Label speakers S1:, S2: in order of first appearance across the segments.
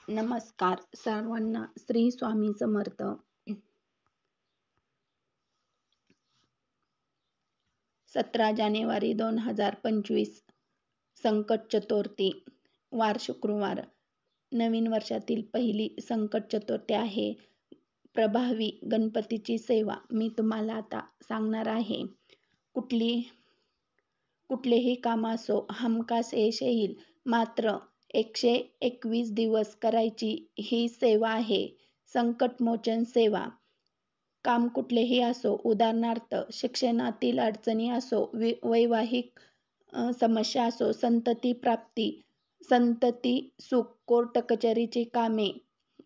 S1: नमस्कार सर्वांना. श्री स्वामी समर्थ. 17 जानेवारी 2025 संकट चतुर्थी, वार शुक्रवार. नवीन वर्षातील पहिली संकट चतुर्थी आहे. प्रभावी गणपतीची सेवा मी तुम्हाला आता सांगणार आहे. कुठलेही काम असो, हमखास यश येईल. मात्र 121 दिवस करायची ही सेवा आहे. संकटमोचन सेवा. काम कुठलेही असो, उदाहरणार्थ शिक्षणातील अडचणी असो, वैवाहिक समस्या असो, संतती प्राप्ती, संतती सुख, कोर्ट कचेरीची कामे,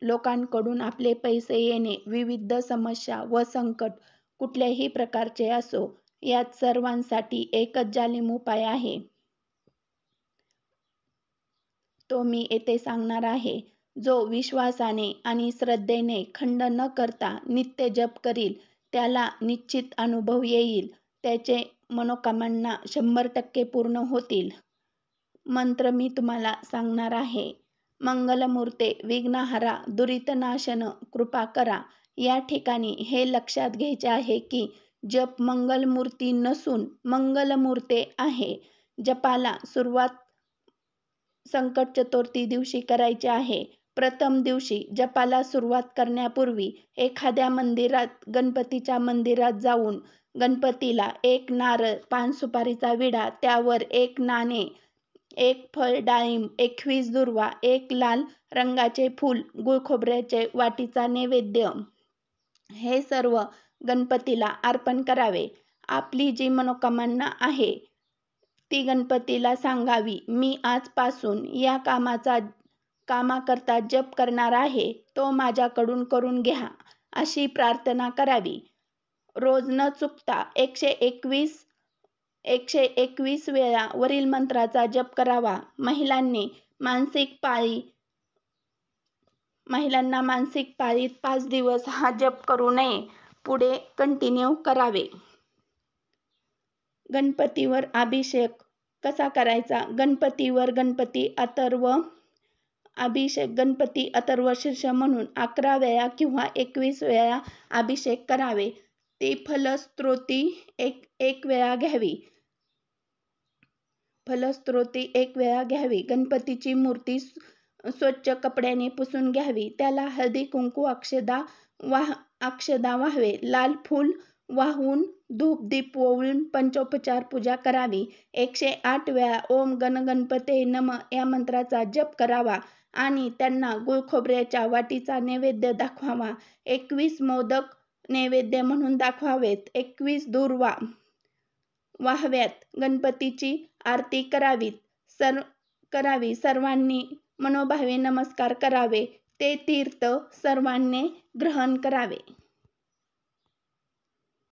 S1: लोकांकडून आपले पैसे येणे, विविध समस्या व संकट कुठल्याही प्रकारचे असो, यात सर्वांसाठी एकच जालिम उपाय आहे. तो मी येथे सांगणार आहे. जो विश्वासाने आणि श्रद्धेने खंड न करता नित्य जप करील त्याला निश्चित अनुभव येईल. त्याचे मनोकामना 100% पूर्ण होतील. मंत्र मी तुम्हाला सांगणार आहे. मंगलमूर्ते विघ्नहरा दुरितनाशन कृपा करा. या ठिकाणी हे लक्षात घ्यायचे आहे की जप मंगलमूर्ती नसून मंगलमूर्ते आहे. जपाला सुरुवात संकट चतुर्थी दिवशी करायचे आहे. प्रथम दिवशी जपाला सुरुवात करण्यापूर्वी एखाद्या मंदिरात, गणपतीच्या मंदिरात जाऊन गणपतीला 1 नारळ, 5 सुपारीचा विडा, त्यावर 1 नाणे, 1 फळ डाळिंब, 21 दुर्वा, 1 लाल रंगाचे फूल, गुळ खोबऱ्याचे वाटीचा नैवेद्य, हे सर्व गणपतीला अर्पण करावे. आपली जी मनोकामना आहे ती गणपतीला सांगावी. मी आजपासून या कामाकरता जप करणार आहे, तो माझ्याकडून करून घ्या, अशी प्रार्थना करावी. रोज न चुकता 121 वेळा वरील मंत्राचा जप करावा. महिलांना मासिक पाळीत 5 दिवस हा जप करू नये. पुढे कंटिन्यू करावे. गणपतीवर अभिषेक कसा करायचा? गणपती अथर्व शीर्ष म्हणून 11 वेळा किंवा 21 वेळा अभिषेक करावे. ती फलस्त्रोती एक वेळा घ्यावी. गणपतीची मूर्ती स्वच्छ कपड्याने पुसून घ्यावी. त्याला हळदी कुंकू अक्षदा वाहावे. लाल फूल वाहून धूप दीप ओवाळून पंचोपचार पूजा करावी. 108 वेळा ओम गण गणपते नमः या मंत्राचा जप करावा आणि त्यांना गुळ खोबऱ्याच्या वाटीचा नैवेद्य दाखवावा. 21 मोदक नैवेद्य म्हणून दाखवावेत. 21 दुर्वा वाहाव्यात. गणपतीची आरती करावी. सर्वांनी मनोभावे नमस्कार करावे. ते तीर्थ सर्वांनी ग्रहण करावे.